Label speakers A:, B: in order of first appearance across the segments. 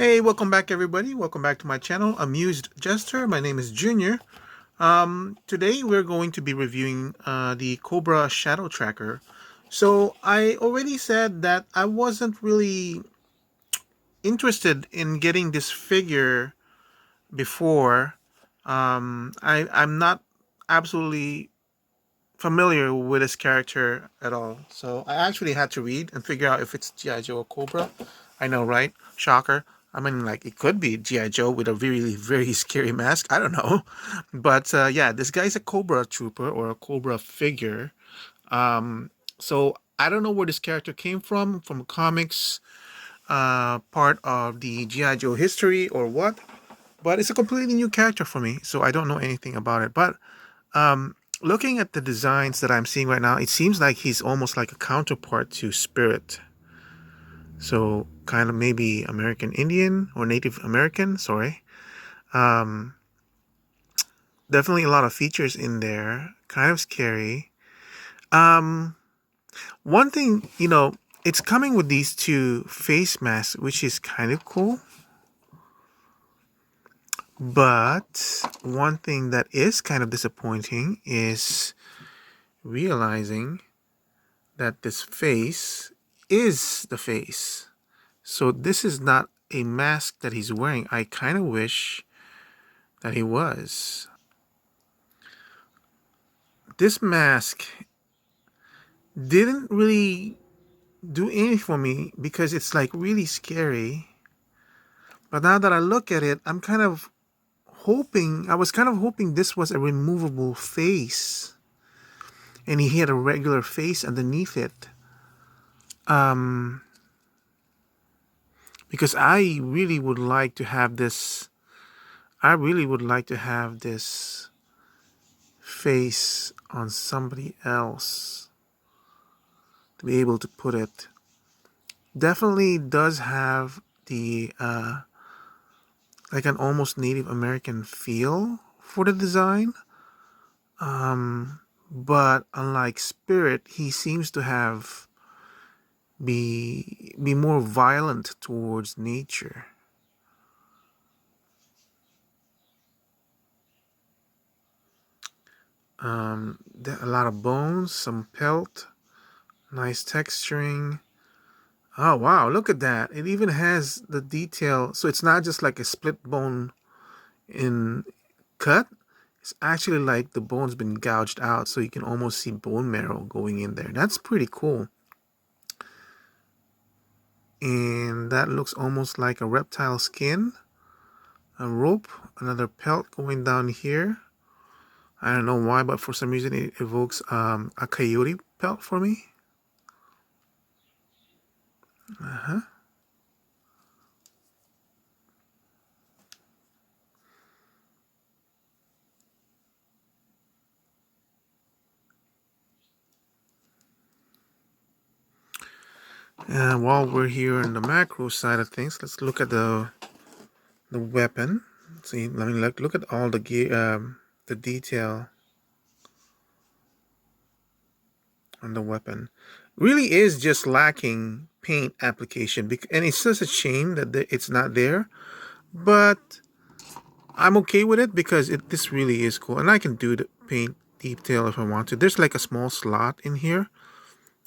A: Hey, welcome back everybody. Welcome back to my channel, Amused Jester. My name is Junior. Today we're going to be reviewing the Cobra Shadowtracker. So I already said that I wasn't really interested in getting this figure before. I'm not absolutely familiar with this character at all. So I actually had to read and figure out if it's G.I. Joe or Cobra. I know, right? Shocker. I mean, like, it could be G.I. Joe with a really, very scary mask. I don't know. But yeah, this guy's a Cobra trooper or a Cobra figure. So I don't know where this character came from comics, part of the G.I. Joe history or what. But it's a completely new character for me, so I don't know anything about it. But looking at the designs that I'm seeing right now, it seems like he's almost like a counterpart to Spirit. So kind of maybe American Indian or Native American, sorry. Um, Definitely a lot of features in there. Kind of scary. Um, One thing, it's coming with these two face masks, which is kind of cool. But one thing that is kind of disappointing is realizing that this face is the face. So this is not a mask that he's wearing. I kind of wish that he was. This mask didn't really do anything for me because it's like really scary. But now that I look at it, I was kind of hoping this was a removable face and he had a regular face underneath it. Because I really would like to have this. I really would like to have this face on somebody else to be able to put it. Definitely does have the like an almost Native American feel for the design. But unlike Spirit, he seems to have be more violent towards nature. A lot of bones, some pelt, nice texturing. Oh wow, look at that. It even has the detail. So it's not just like a split bone in cut. It's actually like the bone's been gouged out, so you can almost see bone marrow going in there. That's pretty cool. And that looks almost like a reptile skin. A rope, another pelt going down here. I don't know why, but for some reason it evokes a coyote pelt for me. Uh-huh. And while we're here on the macro side of things, let's look at the weapon. See, let me look at all the gear, the detail on the weapon. Really is just lacking paint application, and it's such a shame that it's not there. But I'm okay with it because this really is cool, and I can do the paint detail if I want to. There's like a small slot in here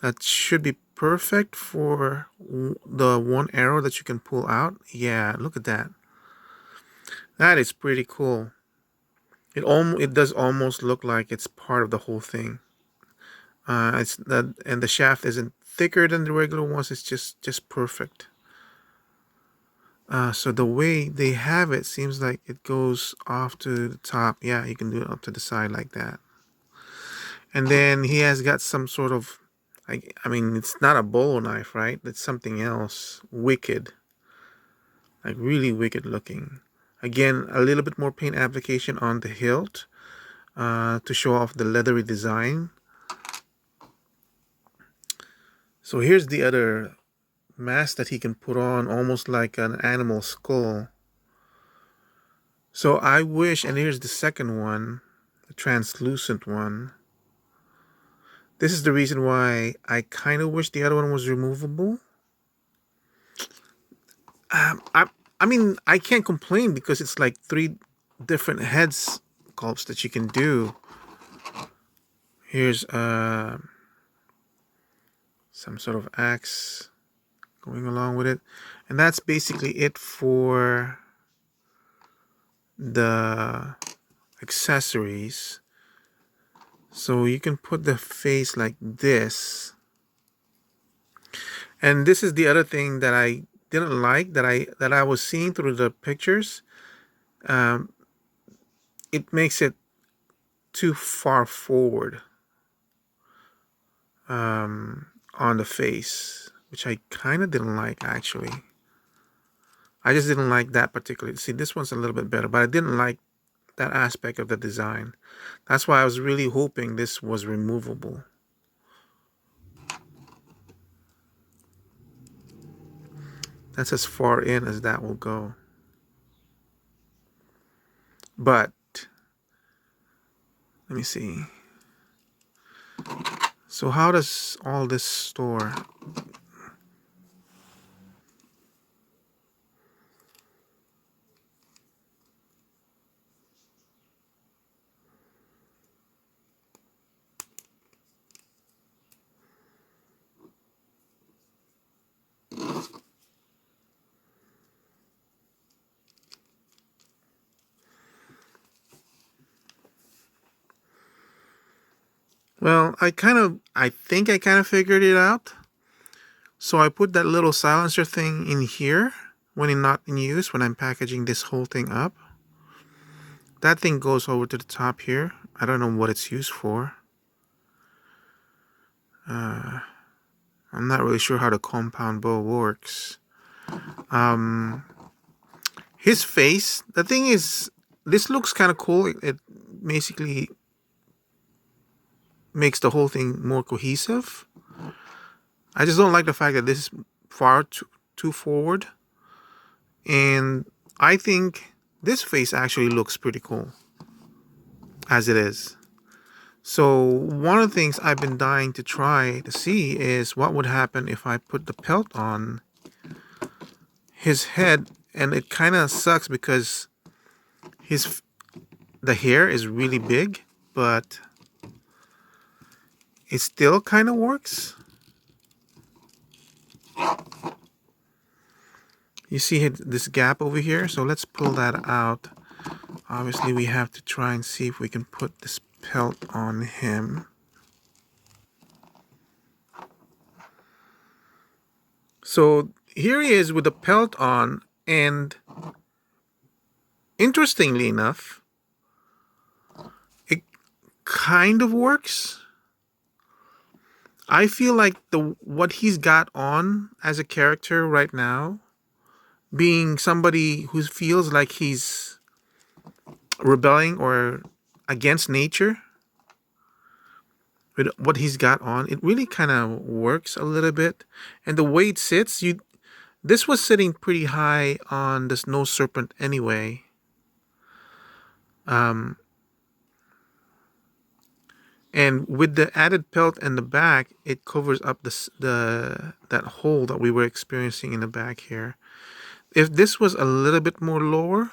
A: that should be perfect for the one arrow that you can pull out. Yeah, look at that. That is pretty cool. It does almost look like it's part of the whole thing. It's that, and the shaft isn't thicker than the regular ones. It's just perfect. So the way they have it seems like it goes off to the top. Yeah, you can do it up to the side like that. And then he has got some sort of, I mean, it's not a bolo knife, right? It's something else. Wicked. Like really wicked looking. Again, a little bit more paint application on the hilt to show off the leathery design. So here's the other mask that he can put on, almost like an animal skull. So I wish, and here's the second one, the translucent one. This is the reason why I kind of wish the other one was removable. I I mean, I can't complain because it's like 3 different head sculpts that you can do. Here's some sort of axe going along with it, and that's basically it for the accessories. So you can put the face like this. And this is the other thing that I didn't like, that I was seeing through the pictures. It makes it too far forward on the face, which I kind of didn't like, actually. I just didn't like that particularly. See, this one's a little bit better, but I didn't like that aspect of the design. That's why I was really hoping this was removable. That's as far in as that will go. But let me see. So how does all this store? Well, I think I kind of figured it out. So I put that little silencer thing in here when it's not in use, when I'm packaging this whole thing up. That thing goes over to the top here. I don't know what it's used for. I'm not really sure how the compound bow works. His face, the thing is, this looks kind of cool. It basically makes the whole thing more cohesive. I just don't like the fact that this is far too forward. And I think this face actually looks pretty cool as it is. So one of the things I've been dying to try to see is what would happen if I put the pelt on his head. And it kind of sucks because the hair is really big, but it still kind of works. You see this gap over here? So let's pull that out. Obviously, we have to try and see if we can put this pelt on him. So here he is with the pelt on, and interestingly enough, it kind of works. I feel like what he's got on as a character right now, being somebody who feels like he's rebelling or against nature, with what he's got on, it really kind of works a little bit. And the way it sits, this was sitting pretty high on the snow serpent anyway. And with the added pelt in the back, it covers up that hole that we were experiencing in the back here. If this was a little bit more lower,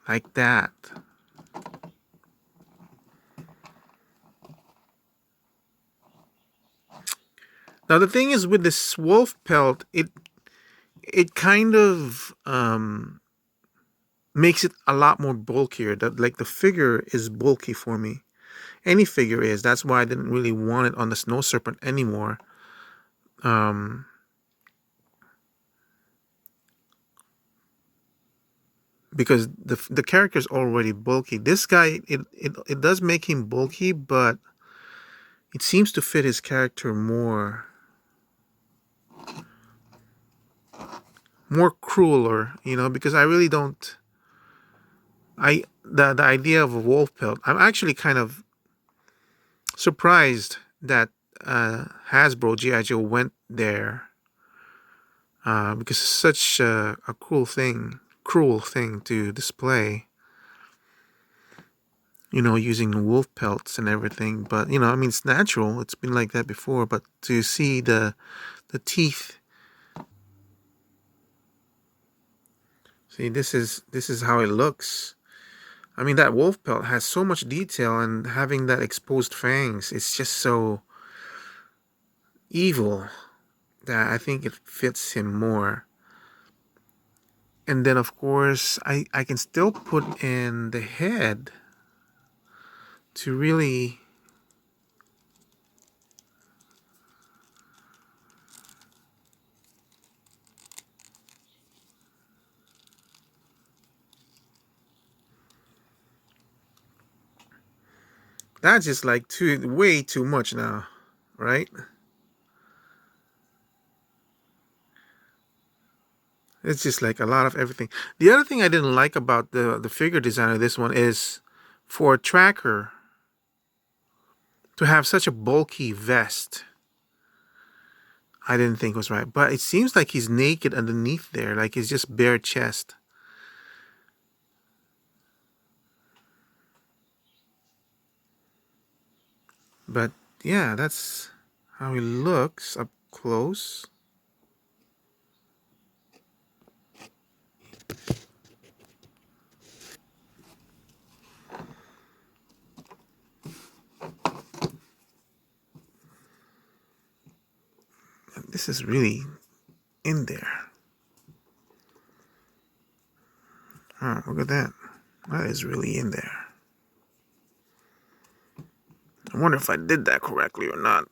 A: like that. Now the thing is, with this wolf pelt, it kind of makes it a lot more bulkier. That, like, the figure is bulky for me. Any figure is. That's why I didn't really want it on the snow serpent anymore. Because the character is already bulky. This guy, it does make him bulky, but it seems to fit his character more crueler, because I really don't. The idea of a wolf pelt, I'm actually kind of surprised that Hasbro G.I. Joe went there, because it's such a cruel thing to display, using wolf pelts and everything. But I mean, it's natural, it's been like that before, but to see the teeth See, this is how it looks. I mean, that wolf pelt has so much detail, and having that exposed fangs, it's just so evil that I think it fits him more. And then, of course, I can still put in the head to really... That's just like way too much now, right? It's just like a lot of everything. The other thing I didn't like about the figure design of this one is for a tracker to have such a bulky vest. I didn't think was right. But it seems like he's naked underneath there, like he's just bare chest. But yeah, that's how he looks up close. This is really in there. Oh, look at that. That is really in there. I wonder if I did that correctly or not.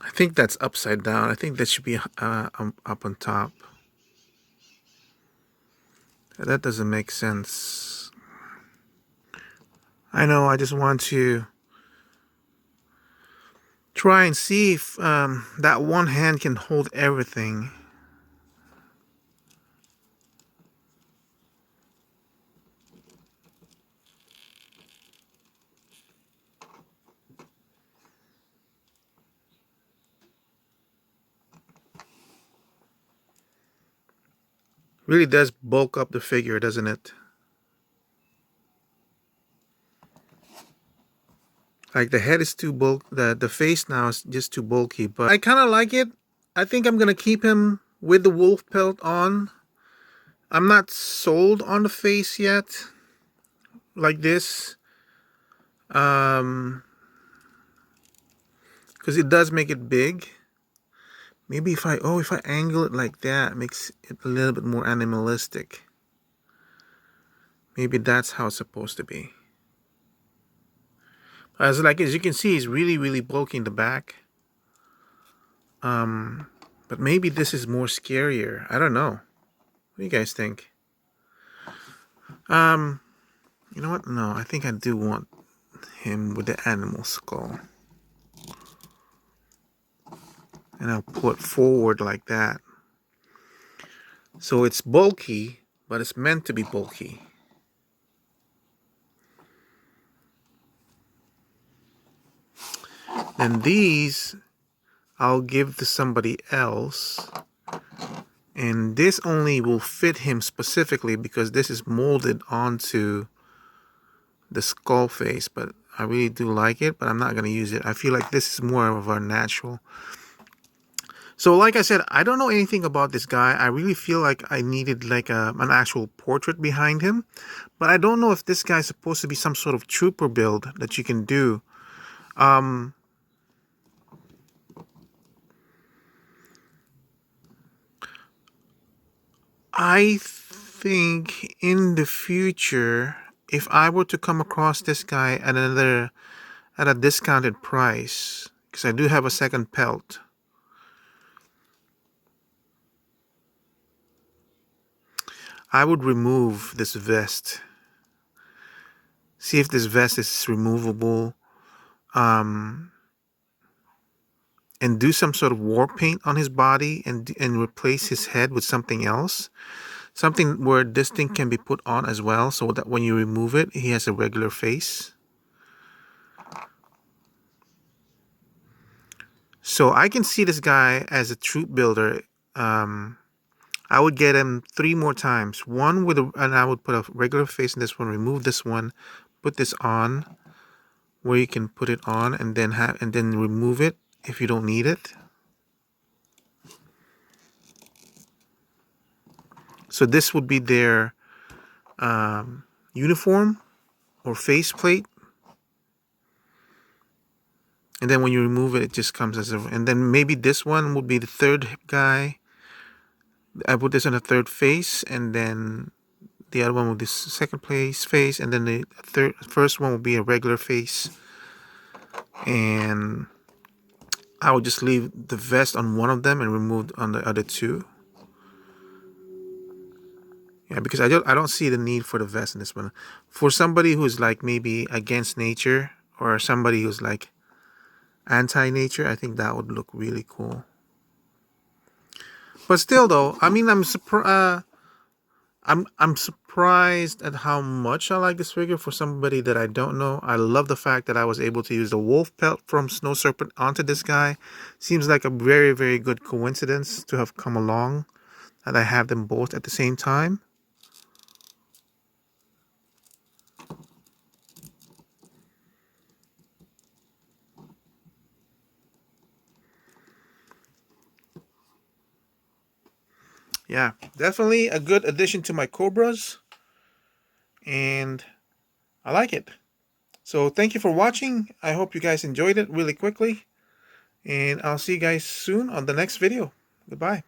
A: I think that's upside down. I think that should be up on top. That doesn't make sense. I know, I just want to try and see if that one hand can hold everything. Really does bulk up the figure, doesn't it? Like the head is too bulk, the face now is just too bulky, but I kind of like it. I think I'm gonna keep him with the wolf pelt on. I'm not sold on the face yet, like this, because it does make it big. Maybe if I angle it like that, it makes it a little bit more animalistic. Maybe that's how it's supposed to be. As you can see, he's really bulky in the back. But maybe this is more scarier. I don't know. What do you guys think? You know what? No, I think I do want him with the animal skull. And I'll pull it forward like that. So it's bulky, but it's meant to be bulky. And these I'll give to somebody else. And this only will fit him specifically because this is molded onto the skull face. But I really do like it, but I'm not going to use it. I feel like this is more of a natural. So like I said, I don't know anything about this guy. I really feel like I needed like an actual portrait behind him. But I don't know if this guy's supposed to be some sort of trooper build that you can do. I think in the future, if I were to come across this guy at a discounted price, because I do have a second pelt, I would remove this vest. See if this vest is removable, and do some sort of war paint on his body and replace his head with something else. Something where this thing can be put on as well, so that when you remove it, he has a regular face. So I can see this guy as a troop builder. I would get him 3 more times. One with a, and I would put a regular face in this one, remove this one, put this on, where you can put it on, and then remove it if you don't need it. So this would be their uniform or faceplate. And then when you remove it, it just comes as a... And then maybe this one would be the third guy. I put this on the third face, and then the other one with this second face, and then the first one will be a regular face. And I would just leave the vest on one of them and remove on the other two. Yeah, because I don't see the need for the vest in this one. For somebody who's like maybe against nature, or somebody who's like anti-nature, I think that would look really cool. But still, though, I mean, I'm surprised at how much I like this figure for somebody that I don't know. I love the fact that I was able to use the wolf pelt from Snow Serpent onto this guy. Seems like a very, very good coincidence to have come along, that I have them both at the same time. Yeah, definitely a good addition to my Cobras, and I like it. So thank you for watching. I hope you guys enjoyed it really quickly, and I'll see you guys soon on the next video. Goodbye.